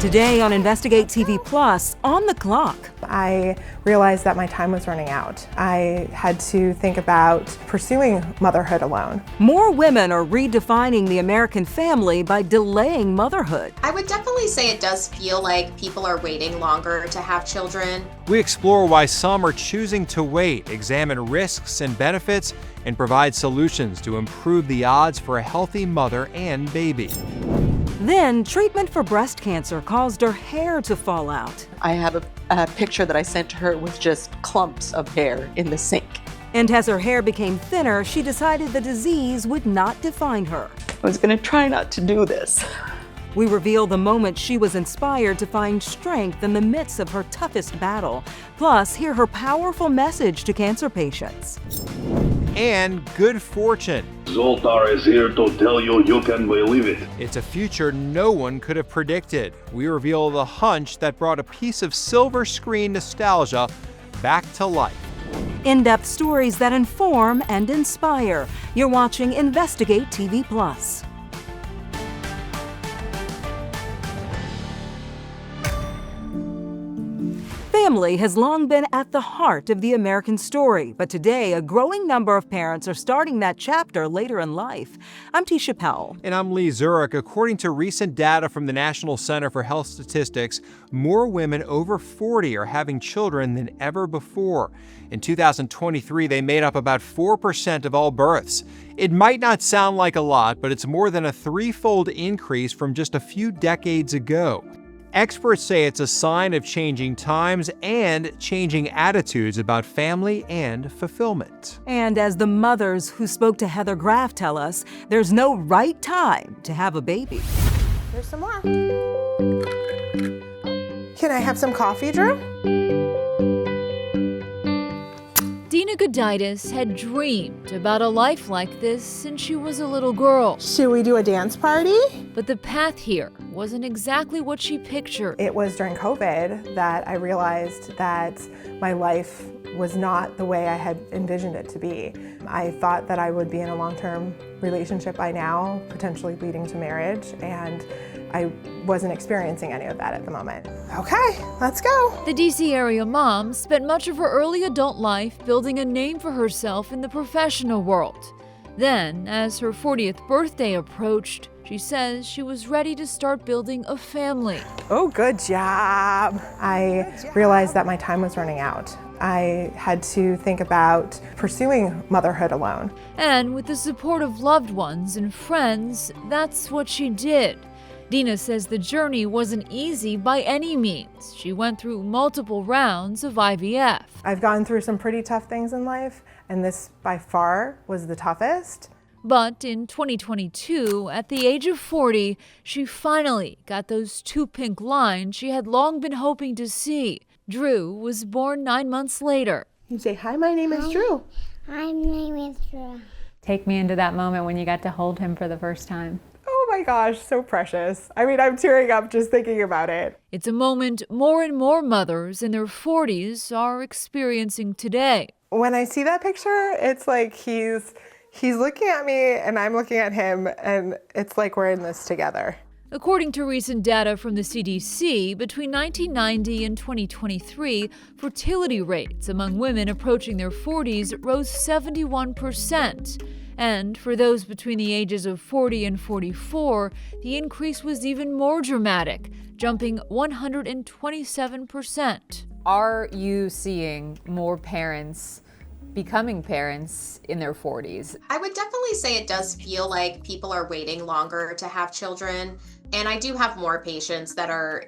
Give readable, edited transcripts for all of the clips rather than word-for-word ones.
Today on Investigate TV Plus, On the Clock. I realized that my time was running out. I had to think about pursuing motherhood alone. More women are redefining the American family by delaying motherhood. I would definitely say it does feel like people are waiting longer to have children. We explore why some are choosing to wait, examine risks and benefits, and provide solutions to improve the odds for a healthy mother and baby. Then, treatment for breast cancer caused her hair to fall out. I have a picture that I sent to her with just clumps of hair in the sink. And as her hair became thinner, she decided the disease would not define her. I was going to try not to do this. We reveal the moment she was inspired to find strength in the midst of her toughest battle. Plus, hear her powerful message to cancer patients. And good fortune. Zoltar is here to tell you you can believe it. It's a future no one could have predicted. We reveal the hunch that brought a piece of silver screen nostalgia back to life. In-depth stories that inform and inspire. You're watching Investigate TV Plus. Family has long been at the heart of the American story, but today a growing number of parents are starting that chapter later in life. I'm Tisha Powell. And I'm Lee Zurich. According to recent data from the National Center for Health Statistics, more women over 40 are having children than ever before. In 2023, they made up about 4% of all births. It might not sound like a lot, but it's more than a threefold increase from just a few decades ago. Experts say it's a sign of changing times and changing attitudes about family and fulfillment. And as the mothers who spoke to Heather Graff tell us, there's no right time to have a baby. There's some more. Can I have some coffee, Drew? Dina Goditis had dreamed about a life like this since she was a little girl. Should we do a dance party? But the path here wasn't exactly what she pictured. It was during COVID that I realized that my life was not the way I had envisioned it to be. I thought that I would be in a long-term relationship by now, potentially leading to marriage, and I wasn't experiencing any of that at the moment. Okay, let's go. The DC area mom spent much of her early adult life building a name for herself in the professional world. Then, as her 40th birthday approached, she says she was ready to start building a family. Oh, good job. I realized that my time was running out. I had to think about pursuing motherhood alone. And with the support of loved ones and friends, that's what she did. Dina says the journey wasn't easy by any means. She went through multiple rounds of IVF. I've gone through some pretty tough things in life, and this by far was the toughest. But in 2022, at the age of 40, she finally got those two pink lines she had long been hoping to see. Drew was born 9 months later. You say, hi, my name is Drew. Hi, my name is Drew. Take me into that moment when you got to hold him for the first time. Oh my gosh, so precious. I mean, I'm tearing up just thinking about it. It's a moment more and more mothers in their 40s are experiencing today. When I see that picture, it's like he's looking at me and I'm looking at him, and it's like we're in this together. According to recent data from the CDC, between 1990 and 2023, fertility rates among women approaching their 40s rose 71%. And for those between the ages of 40 and 44, the increase was even more dramatic, jumping 127%. Are you seeing more parents becoming parents in their 40s? I would definitely say it does feel like people are waiting longer to have children. And I do have more patients that are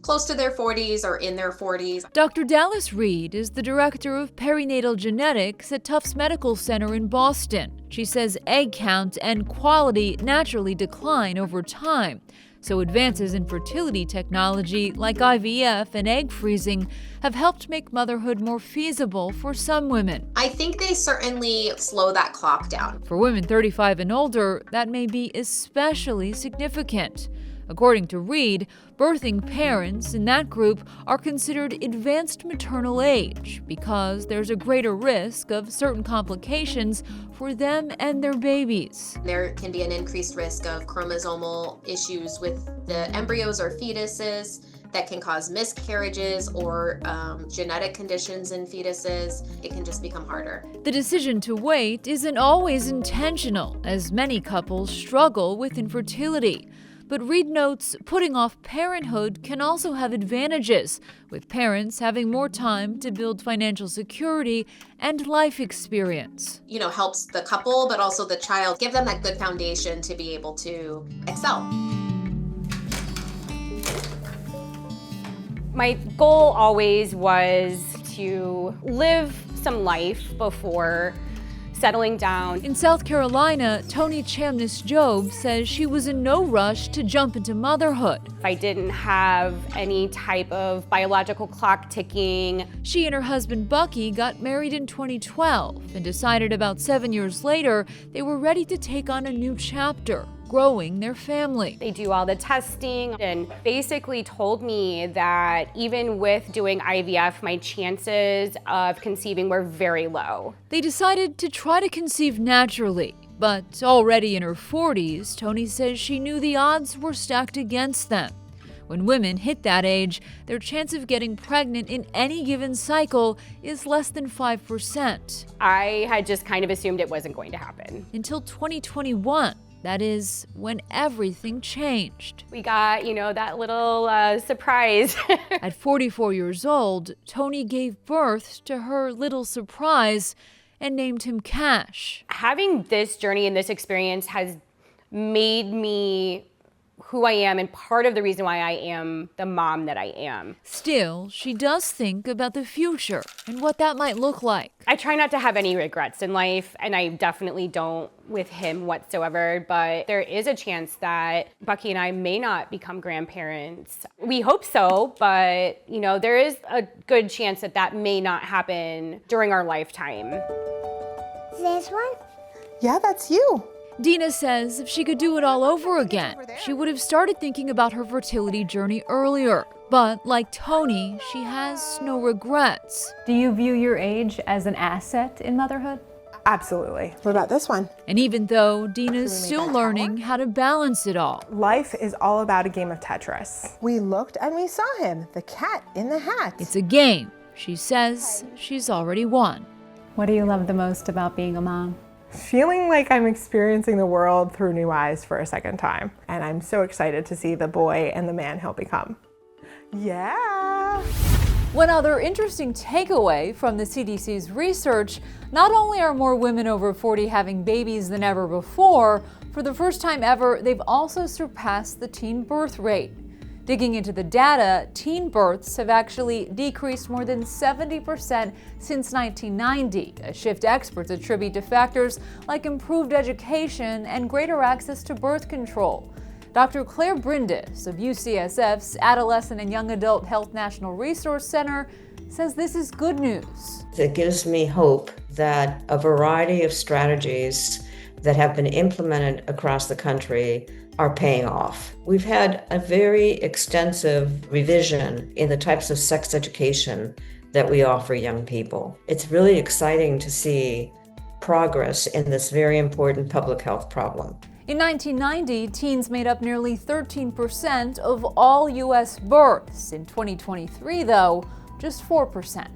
close to their 40s or in their 40s. Dr. Dallas Reed is the director of perinatal genetics at Tufts Medical Center in Boston. She says egg count and quality naturally decline over time. So advances in fertility technology like IVF and egg freezing have helped make motherhood more feasible for some women. I think they certainly slow that clock down. For women 35 and older, that may be especially significant. According to Reed, birthing parents in that group are considered advanced maternal age because there's a greater risk of certain complications for them and their babies. There can be an increased risk of chromosomal issues with the embryos or fetuses that can cause miscarriages or genetic conditions in fetuses. It can just become harder. The decision to wait isn't always intentional, as many couples struggle with infertility. But Reed notes putting off parenthood can also have advantages, with parents having more time to build financial security and life experience. Helps the couple, but also the child, give them that good foundation to be able to excel. My goal always was to live some life before settling down. In South Carolina, Tony Chamness-Job says she was in no rush to jump into motherhood. I didn't have any type of biological clock ticking. She and her husband Bucky got married in 2012 and decided about 7 years later they were ready to take on a new chapter, growing their family. They do all the testing and basically told me that even with doing IVF, my chances of conceiving were very low. They decided to try to conceive naturally, but already in her 40s, Tony says she knew the odds were stacked against them. When women hit that age, their chance of getting pregnant in any given cycle is less than 5%. I had just kind of assumed it wasn't going to happen. Until 2021. That is when everything changed. We got, that little surprise. At 44 years old, Tony gave birth to her little surprise and named him Cash. Having this journey and this experience has made me who I am and part of the reason why I am the mom that I am. Still, she does think about the future and what that might look like. I try not to have any regrets in life, and I definitely don't with him whatsoever, but there is a chance that Bucky and I may not become grandparents. We hope so, but there is a good chance that that may not happen during our lifetime. This one? Yeah, that's you. Dina says if she could do it all over again, she would have started thinking about her fertility journey earlier. But like Tony, she has no regrets. Do you view your age as an asset in motherhood? Absolutely. What about this one? And even though Dina's still learning how to balance it all. Life is all about a game of Tetris. We looked and we saw him, the cat in the hat. It's a game. She says she's already won. What do you love the most about being a mom? Feeling like I'm experiencing the world through new eyes for a second time. And I'm so excited to see the boy and the man he'll become. Yeah. One other interesting takeaway from the CDC's research, not only are more women over 40 having babies than ever before, for the first time ever, they've also surpassed the teen birth rate. Digging into the data, teen births have actually decreased more than 70% since 1990, a shift experts attribute to factors like improved education and greater access to birth control. Dr. Claire Brindis of UCSF's Adolescent and Young Adult Health National Resource Center says this is good news. It gives me hope that a variety of strategies that have been implemented across the country are paying off. We've had a very extensive revision in the types of sex education that we offer young people. It's really exciting to see progress in this very important public health problem. In 1990, teens made up nearly 13% of all U.S. births. In 2023, though, just 4%.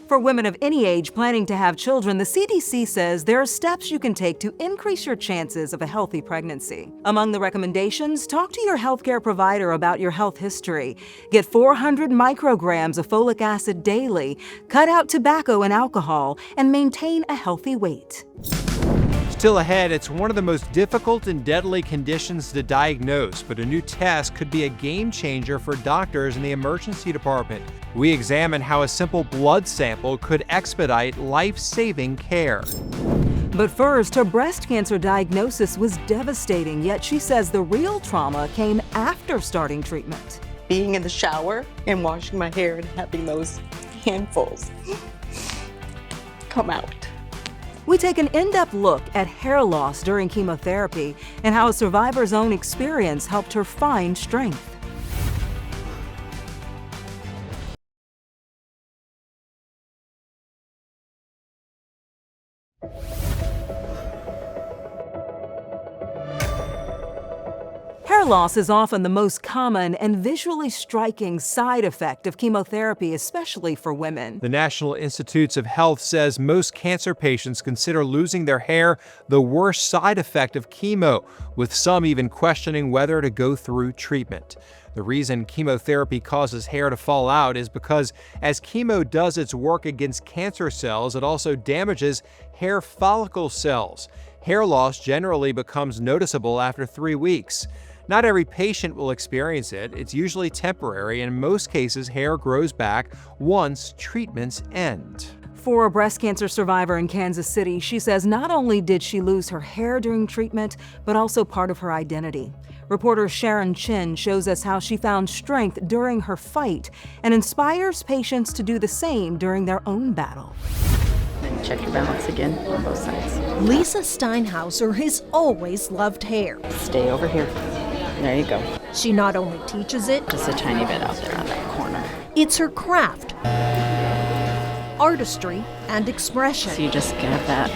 For women of any age planning to have children, the CDC says there are steps you can take to increase your chances of a healthy pregnancy. Among the recommendations, talk to your healthcare provider about your health history. Get 400 micrograms of folic acid daily, cut out tobacco and alcohol, and maintain a healthy weight. Still ahead, it's one of the most difficult and deadly conditions to diagnose, but a new test could be a game changer for doctors in the emergency department. We examine how a simple blood sample could expedite life-saving care. But first, her breast cancer diagnosis was devastating, yet she says the real trauma came after starting treatment. Being in the shower and washing my hair and having those handfuls come out. We take an in-depth look at hair loss during chemotherapy and how a survivor's own experience helped her find strength. Hair loss is often the most common and visually striking side effect of chemotherapy, especially for women. The National Institutes of Health says most cancer patients consider losing their hair the worst side effect of chemo, with some even questioning whether to go through treatment. The reason chemotherapy causes hair to fall out is because as chemo does its work against cancer cells, it also damages hair follicle cells. Hair loss generally becomes noticeable after 3 weeks. Not every patient will experience it. It's usually temporary, and in most cases, hair grows back once treatments end. For a breast cancer survivor in Kansas City, she says not only did she lose her hair during treatment, but also part of her identity. Reporter Sharon Chin shows us how she found strength during her fight and inspires patients to do the same during their own battle. And check your balance again on both sides. Lisa Steinhauser has always loved hair. Stay over here. There you go. She not only teaches it, Just a tiny bit out there on that corner. it's her craft, artistry, and expression. So you just grab that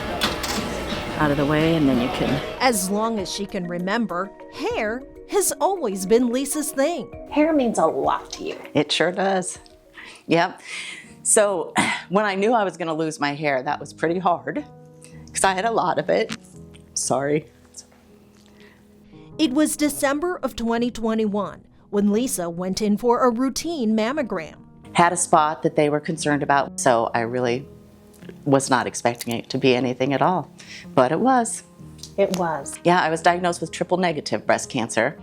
out of the way and then you can... As long as she can remember, hair has always been Lisa's thing. Hair means a lot to you. It sure does. Yep. So when I knew I was going to lose my hair, that was pretty hard because I had a lot of it. Sorry. It was December of 2021 when Lisa went in for a routine mammogram. Had a spot that they were concerned about, so I really was not expecting it to be anything at all, but it was. It was. Yeah, I was diagnosed with triple negative breast cancer.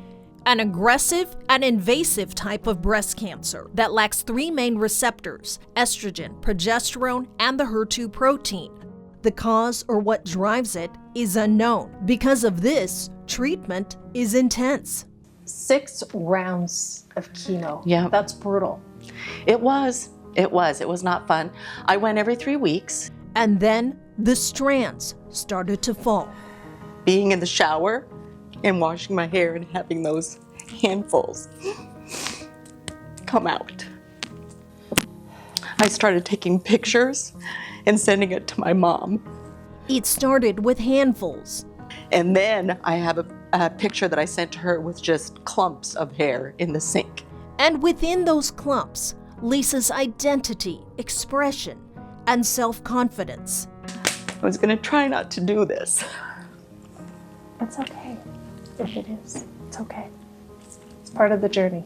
An aggressive and invasive type of breast cancer that lacks 3 main receptors: estrogen, progesterone, and the HER2 protein. The cause or what drives it is unknown. Because of this, treatment is intense. 6 rounds of chemo. Yeah. That's brutal. It was. It was not fun. I went every 3 weeks. And then the strands started to fall. Being in the shower and washing my hair and having those handfuls come out. I started taking pictures and sending it to my mom. It started with handfuls. And then I have a picture that I sent to her with just clumps of hair in the sink. And within those clumps, Lisa's identity, expression, and self-confidence. I was gonna try not to do this. It's okay. If it is, it's okay. It's part of the journey.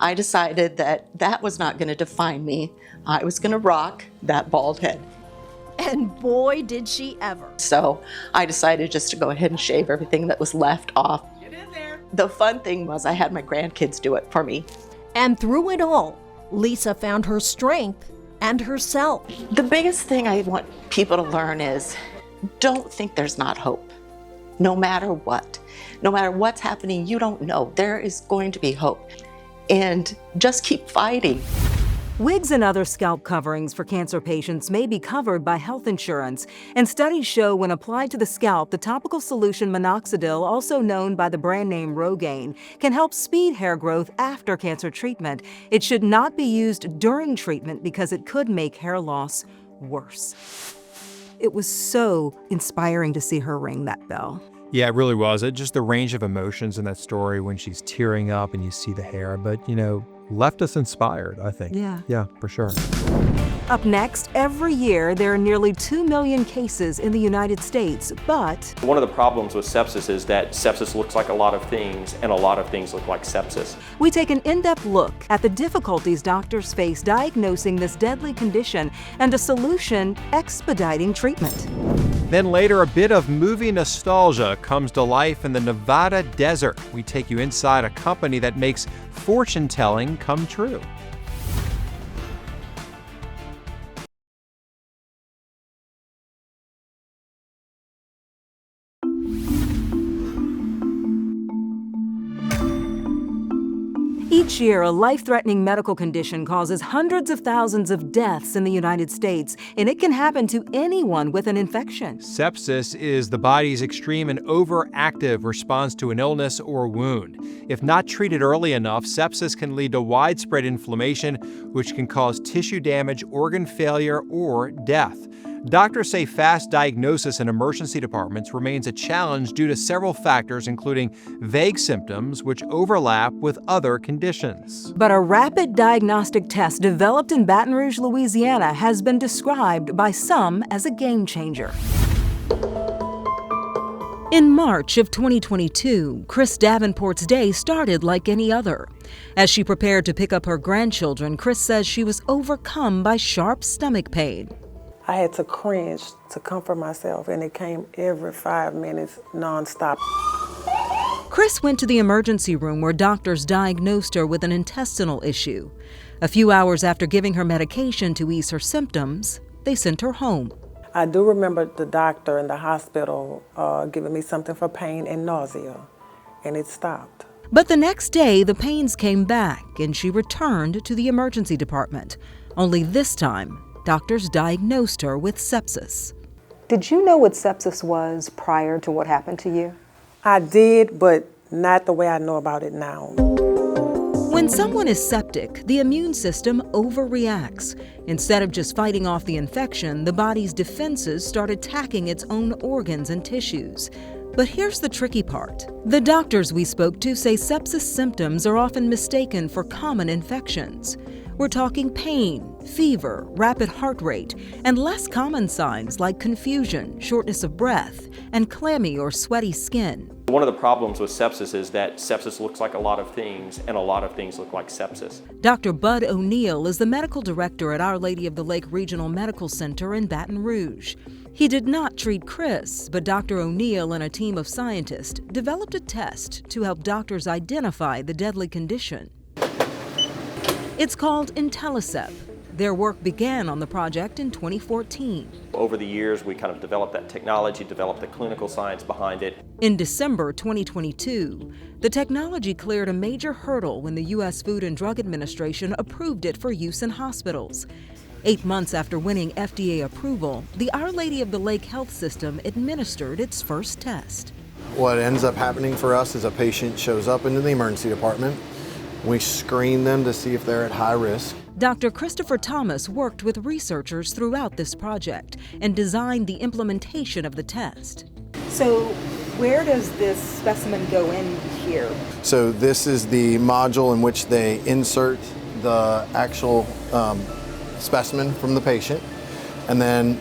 I decided that that was not gonna define me. I was gonna rock that bald head. And boy, did she ever. So I decided just to go ahead and shave everything that was left off. Get in there. The fun thing was I had my grandkids do it for me. And through it all, Lisa found her strength and herself. The biggest thing I want people to learn is don't think there's not hope. No matter what. No matter what's happening, you don't know. There is going to be hope. And just keep fighting. Wigs and other scalp coverings for cancer patients may be covered by health insurance, and studies show when applied to the scalp, the topical solution minoxidil, also known by the brand name Rogaine, can help speed hair growth after cancer treatment. It should not be used during treatment because it could make hair loss worse. It was so inspiring to see her ring that bell. Yeah, it really was. Just the range of emotions in that story when she's tearing up and you see the hair, but left us inspired, I think. Yeah, for sure. Up next, every year there are nearly 2 million cases in the United States, but one of the problems with sepsis is that sepsis looks like a lot of things, and a lot of things look like sepsis. we take an in-depth look at the difficulties doctors face diagnosing this deadly condition and a solution expediting treatment. Then later, a bit of movie nostalgia comes to life in the Nevada desert. We take you inside a company that makes fortune-telling come true. Each Each year, a life-threatening medical condition causes hundreds of thousands of deaths in the United States, and it can happen to anyone with an infection. Sepsis is the body's extreme and overactive response to an illness or wound. If not treated early enough, sepsis can lead to widespread inflammation, which can cause tissue damage, organ failure, or death. Doctors say fast diagnosis in emergency departments remains a challenge due to several factors, including vague symptoms, which overlap with other conditions. But a rapid diagnostic test developed in Baton Rouge, Louisiana, has been described by some as a game changer. In March of 2022, Chris Davenport's day started like any other. As she prepared to pick up her grandchildren, Chris says she was overcome by sharp stomach pain. I had to cringe to comfort myself, and it came every 5 minutes nonstop. Chris went to the emergency room where doctors diagnosed her with an intestinal issue. A few hours after giving her medication to ease her symptoms, they sent her home. I do remember the doctor in the hospital giving me something for pain and nausea, and it stopped. But the next day, the pains came back, and she returned to the emergency department. Only this time, doctors diagnosed her with sepsis. Did you know what sepsis was prior to what happened to you? I did, but not the way I know about it now. When someone is septic, the immune system overreacts. Instead of just fighting off the infection, the body's defenses start attacking its own organs and tissues. But here's the tricky part. The doctors we spoke to say sepsis symptoms are often mistaken for common infections. We're talking pain, fever, rapid heart rate, and less common signs like confusion, shortness of breath, and clammy or sweaty skin. One of the problems with sepsis is that sepsis looks like a lot of things, and a lot of things look like sepsis. Dr. Bud O'Neill is the medical director at Our Lady of the Lake Regional Medical Center in Baton Rouge. He did not treat Chris, but Dr. O'Neill and a team of scientists developed a test to help doctors identify the deadly condition. It's called IntelliCep. Their work began on the project in 2014. Over the years, we kind of developed that technology, developed the clinical science behind it. In December 2022, the technology cleared a major hurdle when the U.S. Food and Drug Administration approved it for use in hospitals. 8 months after winning FDA approval, the Our Lady of the Lake Health System administered its first test. What ends up happening for us is a patient shows up into the emergency department. We screen them to see if they're at high risk. Dr. Christopher Thomas worked with researchers throughout this project and designed the implementation of the test. So where does this specimen go in here? So this is the module in which they insert the actual specimen from the patient, and then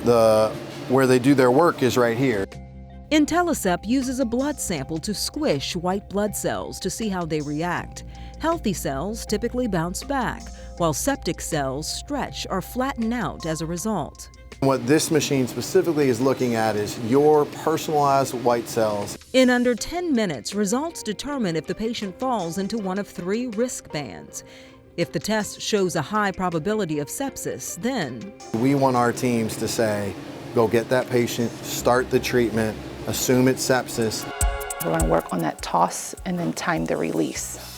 where they do their work is right here. IntelliCep uses a blood sample to squish white blood cells to see how they react. Healthy cells typically bounce back, while septic cells stretch or flatten out as a result. What this machine specifically is looking at is your personalized white cells. In under 10 minutes, results determine if the patient falls into one of 3 risk bands. If the test shows a high probability of sepsis, then we want our teams to say, go get that patient, start the treatment, assume it's sepsis. We're going to work on that toss and then time the release.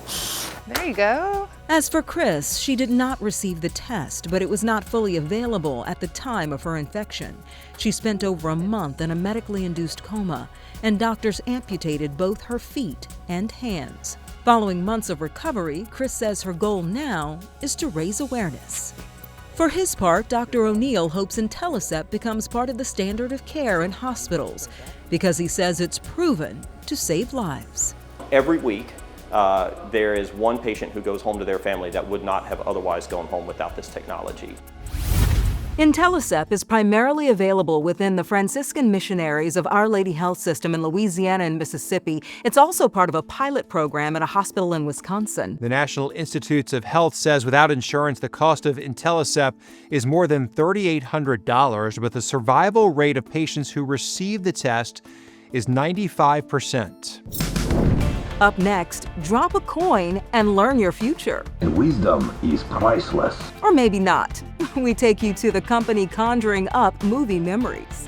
There you go. As for Chris, she did not receive the test, but it was not fully available at the time of her infection. She spent over a month in a medically induced coma, and doctors amputated both her feet and hands. Following months of recovery, Chris says her goal now is to raise awareness. For his part, Dr. O'Neill hopes IntelliCep becomes part of the standard of care in hospitals because he says it's proven to save lives. Every week, there is one patient who goes home to their family that would not have otherwise gone home without this technology. IntelliCep is primarily available within the Franciscan Missionaries of Our Lady Health System in Louisiana and Mississippi. It's also part of a pilot program at a hospital in Wisconsin. The National Institutes of Health says without insurance, the cost of IntelliCep is more than $3,800, but the survival rate of patients who receive the test is 95%. Up next, drop a coin and learn your future. And wisdom is priceless. Or maybe not. We take you to the company conjuring up movie memories.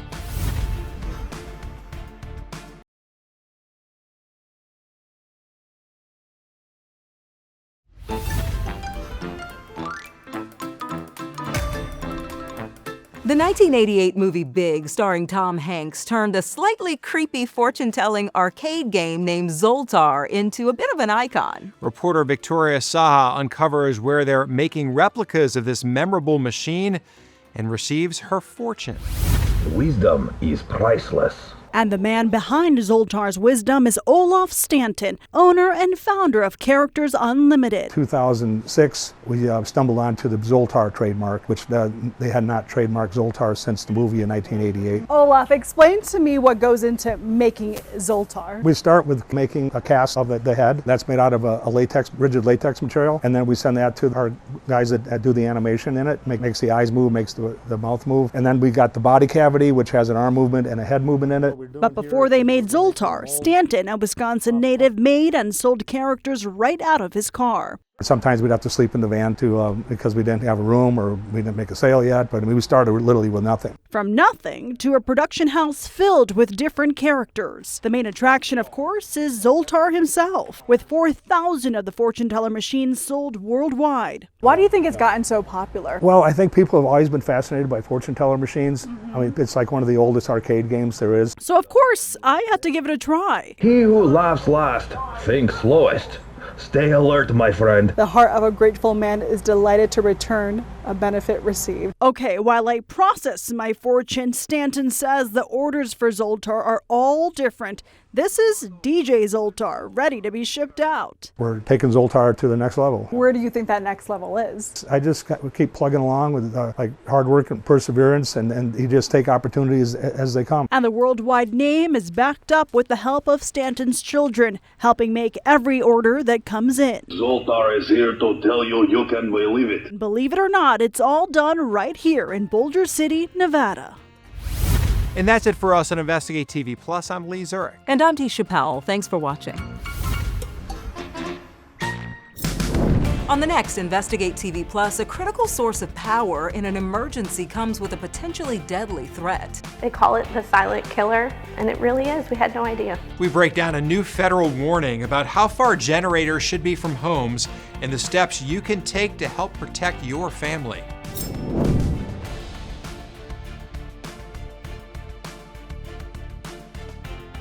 The 1988 movie Big, starring Tom Hanks, turned a slightly creepy fortune-telling arcade game named Zoltar into a bit of an icon. Reporter Victoria Saha uncovers where they're making replicas of this memorable machine and receives her fortune. Wisdom is priceless. And the man behind Zoltar's wisdom is Olaf Stanton, owner and founder of Characters Unlimited. 2006, we stumbled onto the Zoltar trademark, which they had not trademarked Zoltar since the movie in 1988. Olaf, explain to me what goes into making Zoltar. We start with making a cast of the head. That's made out of a rigid latex material, and then we send that to our guys that do the animation in it. Makes the eyes move, makes the mouth move, and then we got the body cavity, which has an arm movement and a head movement in it. But before they made Zoltar, Stanton, a Wisconsin native, made and sold characters right out of his car. Sometimes we'd have to sleep in the van because we didn't have a room or we didn't make a sale yet, but we started literally with nothing. From nothing to a production house filled with different characters. The main attraction, of course, is Zoltar himself, with 4,000 of the fortune teller machines sold worldwide. Why do you think it's gotten so popular? Well, I think people have always been fascinated by fortune teller machines. I mean, it's like one of the oldest arcade games there is. So, of course, I had to give it a try. He who laughs last thinks slowest. Stay alert, my friend. The heart of a grateful man is delighted to return a benefit received. Okay, while I process my fortune, Stanton says the orders for Zoltar are all different. This is DJ Zoltar, ready to be shipped out. We're taking Zoltar to the next level. Where do you think that next level is? I just keep plugging along with hard work and perseverance, and you just take opportunities as they come. And the worldwide name is backed up with the help of Stanton's children, helping make every order that comes in. Zoltar is here to tell you you can believe it. Believe it or not, it's all done right here in Boulder City, Nevada. And that's it for us on Investigate TV Plus. I'm Lee Zurich. And I'm Tisha Powell. Thanks for watching. On the next Investigate TV Plus, a critical source of power in an emergency comes with a potentially deadly threat. They call it the silent killer, and it really is. We had no idea. We break down a new federal warning about how far generators should be from homes and the steps you can take to help protect your family.